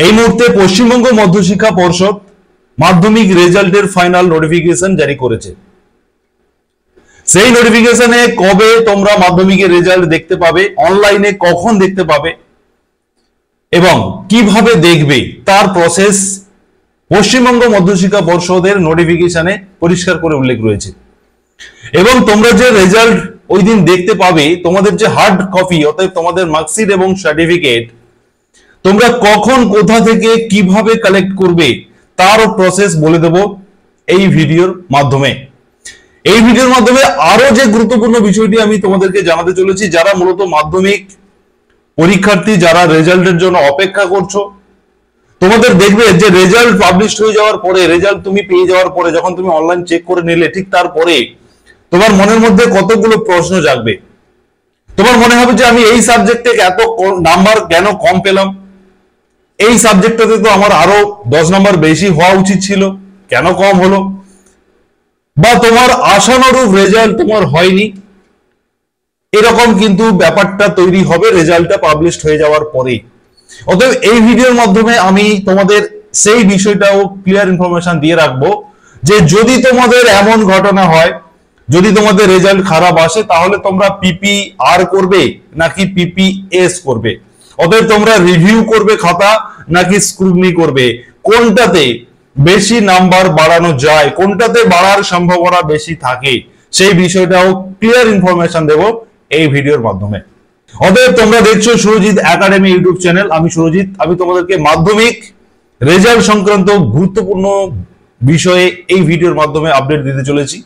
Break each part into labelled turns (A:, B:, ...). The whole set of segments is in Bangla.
A: এই মুহূর্তে পশ্চিমবঙ্গ মধ্যশিক্ষা পর্ষদ মাধ্যমিক রেজাল্টের ফাইনাল নোটিফিকেশন জারি করেছে। সেই নোটিফিকেশনে কবে তোমরা মাধ্যমিকের রেজাল্ট দেখতে পাবে, অনলাইনে কখন দেখতে পাবে এবং কিভাবে দেখবে তার প্রসেস পশ্চিমবঙ্গ মধ্যশিক্ষা পর্ষদের নোটিফিকেশনে পরিষ্কার করে উল্লেখ রয়েছে। এবং তোমরা যে রেজাল্ট ওই দিন দেখতে পাবে, তোমাদের যে হার্ড কপি অর্থাৎ তোমাদের মার্কশিট এবং সার্টিফিকেট তোমরা কখন কোথা থেকে কিভাবে কালেক্ট করবে তারও প্রসেস বলে দেব এই ভিডিওর মাধ্যমে। এই ভিডিওর মাধ্যমে আরো যে গুরুত্বপূর্ণ বিষয়টি আমি তোমাদেরকে জানাতে চলেছি, যারা মূলত মাধ্যমিক পরীক্ষার্থী, যারা রেজাল্টের জন্য অপেক্ষা করছো, তোমাদের দেখবে যে রেজাল্ট পাবলিশ হয়ে যাওয়ার পরে, রেজাল্ট তুমি পেয়ে যাওয়ার পরে, যখন তুমি অনলাইন চেক করে নিলে, ঠিক তারপরে তোমার মনের মধ্যে কতগুলো প্রশ্ন জাগবে। তোমার মনে হবে যে আমি এই সাবজেক্টে এত নাম্বার কেন কম পেলাম, এই সাবজেক্টটাতে তো আমার আরো 10 নম্বর বেশি হওয়া উচিত ছিল, কেন কম হলো, বা তোমার আশানুরূপ রেজাল্ট তোমার হয়নি, এরকম কিন্তু ব্যাপারটা তৈরি হবে রেজাল্টটা পাবলিশ হয়ে যাওয়ার পরে। অতএব এই ভিডিওর মাধ্যমে আমি তোমাদের সেই বিষয়টাও ক্লিয়ার ইনফরমেশন দিয়ে রাখবো যে যদি তোমাদের এমন ঘটনা হয়, যদি তোমাদের রেজাল্ট খারাপ আসে, তাহলে তোমরা পিপিআর করবে নাকি পিপিএস করবে। অতএব তোমরা রিভিউ করবে খাতা নাকি স্ক্রুটনি করবে, কোনটাতে বেশি নাম্বার বাড়ানো যায়, কোনটাতে বাড়ার সম্ভাবনা বেশি থাকে, সেই বিষয়টাও ক্লিয়ার ইনফরমেশন দেব এই ভিডিওর মাধ্যমে। অতএব তোমরা দেখছো সুরজিৎ একাডেমি ইউটিউব চ্যানেল, আমি সুরজিৎ। আমি তোমাদেরকে মাধ্যমিক রেজাল্ট সংক্রান্ত গুরুত্বপূর্ণ বিষয়ে এই ভিডিওর মাধ্যমে আপডেট দিতে চলেছি।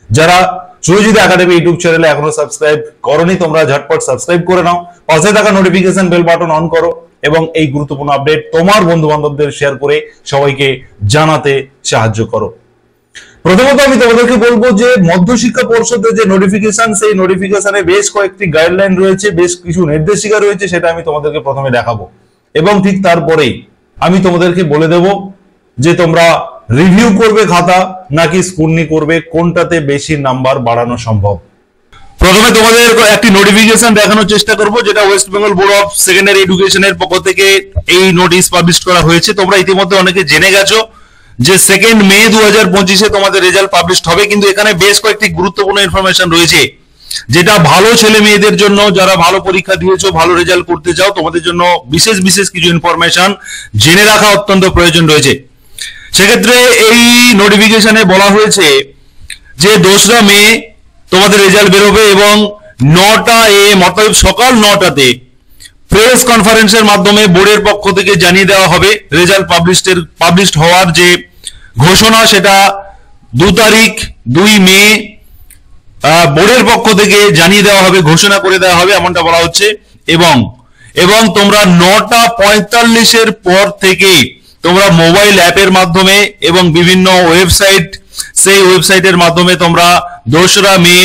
A: যারা সুরজিৎ একাডেমি ইউটিউব চ্যানেলে এখনো সাবস্ক্রাইব করোনি, তোমরা ঝটপট সাবস্ক্রাইব করে নাও, পাশে থাকা নোটিফিকেশন বেল বাটন অন করো এবং এই গুরুত্বপূর্ণ আপডেট তোমার বন্ধু বান্ধবদের শেয়ার করে সবাইকে জানাতে সাহায্য করো। প্রথমত আমি তোমাদেরকে বলবো যে মধ্যশিক্ষা পর্ষদের যে নোটিফিকেশন, সেই নোটিফিকেশনে বেশ কয়েকটি গাইডলাইন রয়েছে, বেশ কিছু নির্দেশিকা রয়েছে, সেটা আমি তোমাদেরকে প্রথমে দেখাবো এবং ঠিক তারপরেই আমি তোমাদেরকে বলে দেব যে তোমরা রিভিউ করবে খাতা নাকি স্ক্রুটনি করবে, কোনটাতে বেশি নাম্বার বাড়ানো সম্ভব। প্রথমে তোমাদের একটি নোটিফিকেশন দেখানোর চেষ্টা করব, যেটা West Bengal board of secondary এডুকেশনের পক্ষ থেকে এই নোটিশ পাবলিশ করা হয়েছে। তোমরা ইতিমধ্যে অনেকে জেনে গেছো যে 2 মে 2025 তোমাদের রেজাল্ট পাবলিশ হবে, কিন্তু এখানে বেশ কয়েকটি গুরুত্বপূর্ণ ইনফরমেশন রয়েছে যেটা ভালো ছেলে মেয়েদের জন্য, যারা ভালো পরীক্ষা দিয়েছো, ভালো রেজাল্ট করতে চাও, তোমাদের জন্য বিশেষ বিশেষ কিছু ইনফরমেশন জেনে রাখা অত্যন্ত প্রয়োজন রয়েছে। সেক্ষেত্রে এই নোটিফিকেশনে বলা হয়েছে যে 2রা মে তোমাদের রেজাল্ট বেরোবে এবং 9টা AM অর্থাৎ সকাল 9টাতে প্রেস কনফারেন্সের মাধ্যমে বোর্ডের পক্ষ থেকে জানিয়ে দেওয়া হবে রেজাল্ট পাবলিশড হওয়ার যে ঘোষণা, সেটা 2 তারিখ 2 মে বোর্ডের পক্ষ থেকে জানিয়ে দেওয়া হবে, ঘোষণা করে দেওয়া হবে, এমনটা বলা হচ্ছে। এবং তোমরা 9টা 45-এর পর থেকে তোমরা মোবাইল অ্যাপের মাধ্যমে এবং বিভিন্ন ওয়েবসাইট, সেই ওয়েবসাইটের মাধ্যমে তোমরা 2রা মে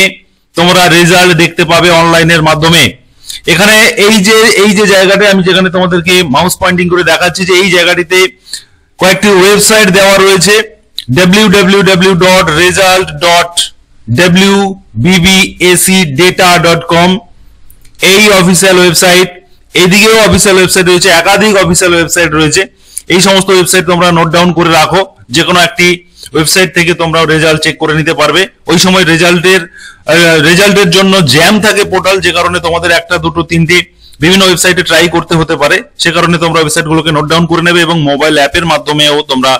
A: তোমরা রেজাল্ট দেখতে পাবে অনলাইনের মাধ্যমে। এখানে এই যে জায়গাটা আমি যেখানে তোমাদেরকে মাউস পয়েন্টিং করে দেখাচ্ছি, যে এই জায়গাটিতে কয়েকটি ওয়েবসাইট দেওয়া রয়েছে, www.result.wbbacdata.com এই অফিসিয়াল ওয়েবসাইট। এদিকেও অফিসিয়াল ওয়েবসাইট রয়েছে, একাধিক অফিসিয়াল ওয়েবসাইট রয়েছে। এই সমস্ত ওয়েবসাইট তোমরা নোট ডাউন করে রাখো, যে কোনো একটি ওয়েবসাইট থেকে তোমরা রেজাল্ট চেক করে নিতে পারবে। ওই সময় রেজাল্টের জন্য জ্যাম থাকে পোর্টাল, যে কারণে তোমাদের 1, 2, 3টে বিভিন্ন ওয়েবসাইটে ট্রাই করতে হতে পারে। সে কারণে তোমরা ওয়েবসাইটগুলোকে নোট ডাউন করে নেবে এবং মোবাইল অ্যাপের মাধ্যমেও তোমরা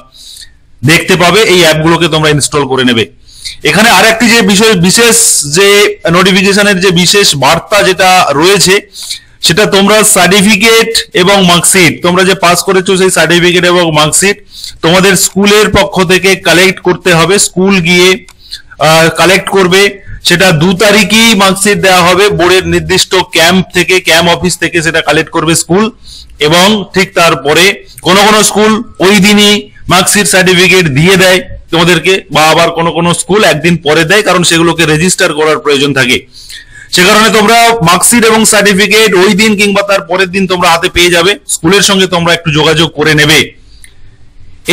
A: দেখতে পাবে, এই অ্যাপগুলোকে তোমরা ইনস্টল করে নেবে। এখানে আরেকটি যে বিষয়, বিশেষ যে নোটিফিকেশনের যে বিশেষ বার্তা যেটা রয়েছে, সেটা তোমরা সার্টিফিকেট এবং মার্কশিট, তোমরা যে পাস করেছো সেই সার্টিফিকেট এবং মার্কশিট তোমাদের স্কুলের পক্ষ থেকে কালেক্ট করতে হবে। স্কুল গিয়ে কালেক্ট করবে, সেটা 2 তারিখেই মার্কশিট দেওয়া হবে বোর্ডের নির্দিষ্ট ক্যাম্প থেকে, ক্যাম্প অফিস থেকে সেটা কালেক্ট করবে স্কুল। এবং ঠিক তারপরে কোনো স্কুল ওই দিনই মার্কশিট সার্টিফিকেট দিয়ে দেয় তোমাদেরকে, বা আবার কোনো স্কুল একদিন পরে দেয়, কারণ সেগুলোকে রেজিস্টার করার প্রয়োজন থাকে। সে কারণে তোমরা মার্কশিট এবং সার্টিফিকেট ওই দিন কিংবা তার পরের দিন তোমরা হাতে পেয়ে যাবে। স্কুলের সঙ্গে তোমরা একটু যোগাযোগ করে নেবে।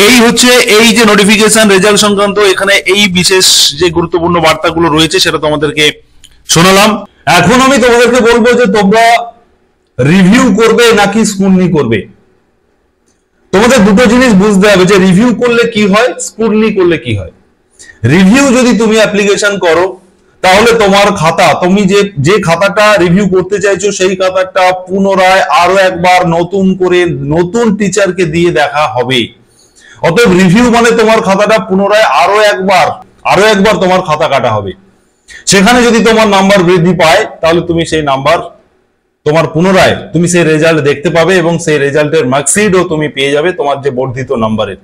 A: এই হচ্ছে এই যে নোটিফিকেশন রেজাল্ট সংক্রান্ত, এখানে এই বিশেষ যে গুরুত্বপূর্ণ বার্তাগুলো রয়েছে সেটা তোমাদেরকে শোনালাম। এখন আমি তোমাদেরকে বলবো যে তোমরা রিভিউ করবে নাকি স্ক্রুটনি করবে। তোমাদের দুটো জিনিস বুঝতে হবে যে রিভিউ করলে কি হয়, স্ক্রুটনি করলে কি হয়। রিভিউ যদি তুমি অ্যাপ্লিকেশন করো তাহলে তোমার খাতা, তুমি যে খাতাটা রিভিউ করতে চাইছো সেই খাতাটা পুনরায় আরো একবার নতুন করে নতুন টিচারকে দিয়ে দেখা হবে। অতএব রিভিউ মানে তোমার খাতাটা পুনরায় আরো একবার তোমার খাতা কাটা হবে। সেখানে যদি তোমার নাম্বার বৃদ্ধি পায় তাহলে তুমি সেই নাম্বার তোমার পুনরায় তুমি সেই রেজাল্ট দেখতে পাবে এবং সেই রেজাল্টের মার্কশিটও তুমি পেয়ে যাবে তোমার যে বর্ধিত নাম্বারের।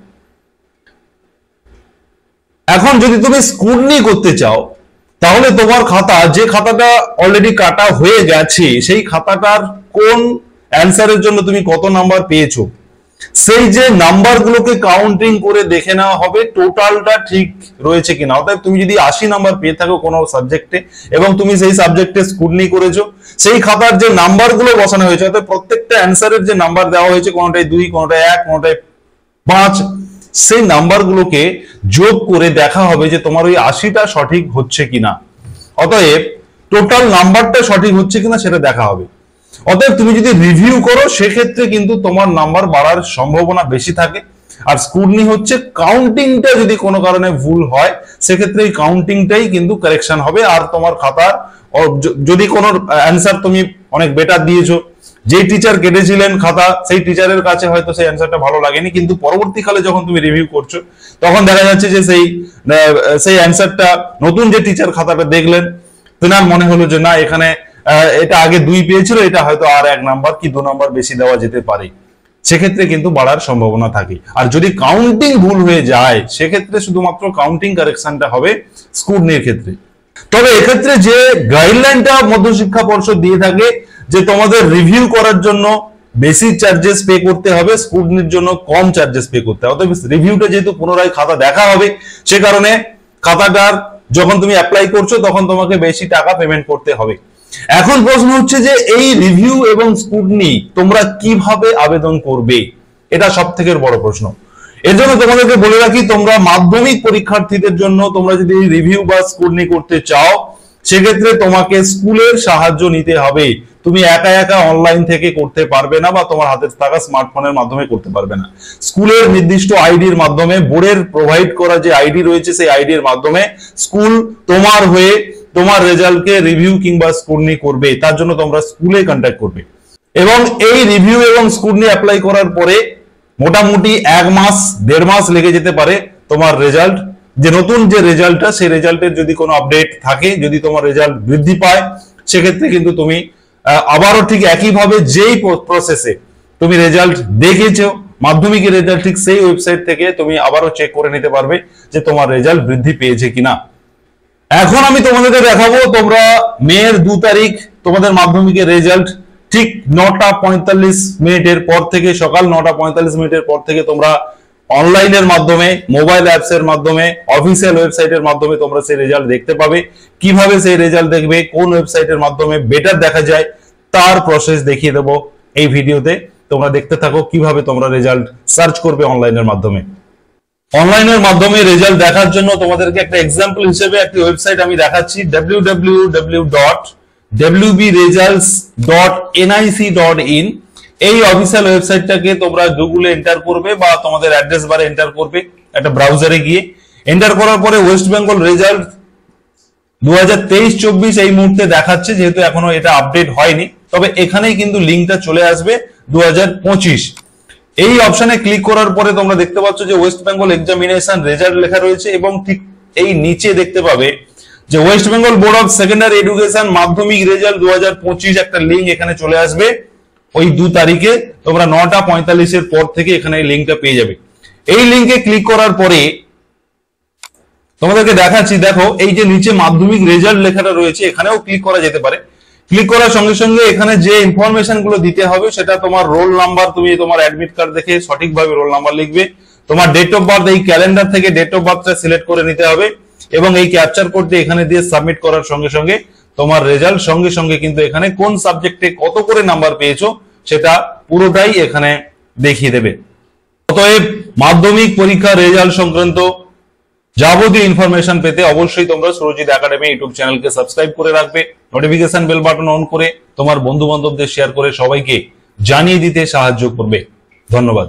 A: এখন যদি তুমি স্ক্রুটনি করতে চাও তাহলে তোমার খাতা, যে খাতাটা অলরেডি কাটা হয়ে গেছে, সেই খাতাটার কোন অ্যান্সারের জন্য তুমি কত নাম্বার পেয়েছো, সেই যে নাম্বারগুলোকে কাউন্টিং করে দেখে নেওয়া হবে টোটালটা ঠিক রয়েছে কিনা। অর্থাৎ তুমি যদি 80 নাম্বার পেয়ে থাকো কোনো সাবজেক্টে এবং তুমি সেই সাবজেক্টে স্ক্রুটনি করেছো, সেই খাতার যে নাম্বারগুলো বসানো হয়েছে, অর্থাৎ প্রত্যেকটা অ্যান্সারের যে নাম্বার দেওয়া হয়েছে, কোনটায় 2, কোনটায় 1, কোনটায় 5, সেই নাম্বারগুলোকে যোগ করে দেখা হবে যে তোমার ওই 80টা সঠিক হচ্ছে কিনা। অতএব টোটাল নাম্বারটা সঠিক হচ্ছে কিনা সেটা দেখা হবে। অতএব তুমি যদি রিভিউ করো সেক্ষেত্রে কিন্তু তোমার নাম্বার বাড়ার সম্ভাবনা বেশি থাকে। আর স্ক্রুটনি হচ্ছে কাউন্টিংটা যদি কোনো কারণে ভুল হয় সেক্ষেত্রে এই কাউন্টিংটাই কিন্তু কারেকশন হবে। আর তোমার খাতার যদি কোনো অ্যান্সার তুমি অনেক বেটার দিয়েছো, যে টিচার কেটেছিলেন খাতা সেই টিচারের কাছে হয়তো সেই অ্যান্সারটা ভালো লাগেনি, কিন্তু পরবর্তীকালে যখন তুমি রিভিউ করছো তখন দেখা যাচ্ছে যে সেই অ্যান্সারটা নতুন যে টিচার খাতাটা দেখলেন তেনার মনে হলো যে না, এখানে এটা আগে 2 পেয়েছিল, এটা হয়তো আর 1 নাম্বার কি 2 নাম্বার বেশি দেওয়া যেতে পারে। সেক্ষেত্রে কিন্তু বাড়ার সম্ভাবনা থাকে। আর যদি কাউন্টিং ভুল হয়ে যায় সেক্ষেত্রে শুধুমাত্র কাউন্টিং কারেকশনটা হবে স্ক্রুটনির ক্ষেত্রে। তবে এক্ষেত্রে যে গাইডলাইনটা মধ্যশিক্ষা পর্ষদ দিয়ে থাকে যে তোমাদের রিভিউ করার জন্য বেশি চার্জেস পে করতে হবে, স্ক্রুটনির জন্য কম চার্জেস পে করতে হবে। তবে রিভিউটা যেহেতু পুনরায় খাতা দেখা হবে সে কারণে খাতাটার যখন তুমি অ্যাপ্লাই করছো তখন তোমাকে বেশি টাকা পেমেন্ট করতে হবে। এখন প্রশ্ন হচ্ছে যে এই রিভিউ এবং স্ক্রুটনি তোমরা কিভাবে আবেদন করবে, এটা সবথেকে বড় প্রশ্ন। এর জন্য তোমাদেরকে বলে রাখি, তোমরা মাধ্যমিক পরীক্ষার্থীদের জন্য তোমরা যদি রিভিউ বা স্ক্রুটনি করতে চাও সেক্ষেত্রে তোমাকে স্কুলের সাহায্য নিতে হবে। তুমি একা একা অনলাইন থেকে করতে পারবে না বা তোমার হাতে থাকা স্মার্টফোনের মাধ্যমে করতে পারবে না। স্কুলের নির্দিষ্ট আইডির মাধ্যমে, বোর্ডের প্রোভাইড করা যে আইডি রয়েছে সেই আইডির মাধ্যমে স্কুল তোমার হয়ে তোমার রেজাল্টকে রিভিউ কিংবা স্ক্রুটনি করবে। তার জন্য তোমরা স্কুলে কন্ট্যাক্ট করবে এবং এই রিভিউ এবং স্ক্রুটনি অ্যাপ্লাই করার পরে মোটামুটি 1 মাস 1.5 মাস লেগে যেতে পারে তোমার রেজাল্ট, যে নতুন যে রেজাল্টটা সেই রেজাল্টের যদি কোনো আপডেট থাকে, যদি তোমার রেজাল্ট বৃদ্ধি পায় সেক্ষেত্রে কিন্তু তুমি আবারও ঠিক একইভাবে যেই প্রসেসে তুমি রেজাল্ট দেখেছো মাধ্যমিকের রেজাল্ট, ঠিক সেই ওয়েবসাইট থেকে তুমি আবারও চেক করে নিতে পারবে যে তোমার রেজাল্ট বৃদ্ধি পেয়েছে কিনা। এখন আমি তোমাদেরকে দেখাবো তোমরা মের 2 তারিখ তোমাদের মাধ্যমিকের রেজাল্ট ঠিক 9টা 45 মিনিটের পর থেকে, সকাল 9টা 45 মিনিটের পর থেকে তোমরা অনলাইনের মাধ্যমে, মোবাইল অ্যাপস এর মাধ্যমে, অফিসিয়াল ওয়েবসাইটের মাধ্যমে তোমরা সেই রেজাল্ট দেখতে পাবে। কিভাবে সেই রেজাল্ট দেখবে, কোন ওয়েবসাইটের মাধ্যমে বেটার দেখা যায় তার প্রসেস দেখিয়ে দেবো এই ভিডিওতে। তোমরা দেখতে থাকো কিভাবে তোমরা রেজাল্ট সার্চ করবে অনলাইনের মাধ্যমে। অনলাইনের মাধ্যমে রেজাল্ট দেখার জন্য তোমাদেরকে একটা এক্সাম্পল হিসেবে একটি ওয়েবসাইট আমি দেখাচ্ছি, www.wbresults.nic.in। এই অফিসিয়াল ওয়েবসাইটটাকে তোমরা গুগলে এন্টার করবে বা তোমাদের অ্যাড্রেস বারে এন্টার করবে, একটা ব্রাউজারে গিয়ে এন্টার করার পরে ওয়েস্ট বেঙ্গল রেজাল্ট 2023-24 এই মুহূর্তে দেখাচ্ছে, যেহেতু এখনো এটা আপডেট হয়নি। তবে এখানেই কিন্তু লিঙ্কটা চলে আসবে 2025। এই অপশনে ক্লিক করার পরে তোমরা দেখতে পাচ্ছ যে ওয়েস্ট বেঙ্গল এক্সামিনেশন রেজাল্ট লেখা রয়েছে এবং ঠিক এই নিচে দেখতে পাবে যে West Bengal board of secondary education মাধ্যমিক রেজাল্ট 2025 একটা লিঙ্ক এখানে চলে আসবে। ওই 2 তারিখে তোমরা 9টা 45 এর পর থেকে এখানে এই লিঙ্কটা পেয়ে যাবে। এই লিঙ্কে ক্লিক করার পরে তোমাদেরকে দেখাচ্ছি, দেখো এই যে নিচে মাধ্যমিক রেজাল্ট লেখাটা রয়েছে এখানেও ক্লিক করা যেতে পারে। ক্লিক করার সঙ্গে সঙ্গে এখানে যে ইনফরমেশন গুলো দিতে হবে সেটা তোমার রোল নাম্বার, তুমি তোমার অ্যাডমিট কার্ড দেখে সঠিকভাবে রোল নাম্বার লিখবে। তোমার ডেট অফ বার্থ, এই ক্যালেন্ডার থেকে ডেট অফ বার্থটা সিলেক্ট করে নিতে হবে এবং এই ক্যাপচার কোডটি এখানে দিয়ে সাবমিট করার সঙ্গে সঙ্গে তোমার রেজাল্ট সঙ্গে সঙ্গে কিন্তু এখানে কোন সাবজেক্টে কত করে নাম্বার পেয়েছো সেটা পুরোটাই এখানে দেখিয়ে দেবে। অতএব মাধ্যমিক পরীক্ষা রেজাল্ট সংক্রান্ত যাবতীয় ইনফরমেশন পেতে অবশ্যই তোমরা সুরজিৎ একাডেমি ইউটিউব চ্যানেলকে সাবস্ক্রাইব করে রাখবে, নোটিফিকেশন বেল বাটন অন করে তোমার বন্ধু বান্ধবদের শেয়ার করে সবাইকে জানিয়ে দিতে সাহায্য করবে। ধন্যবাদ।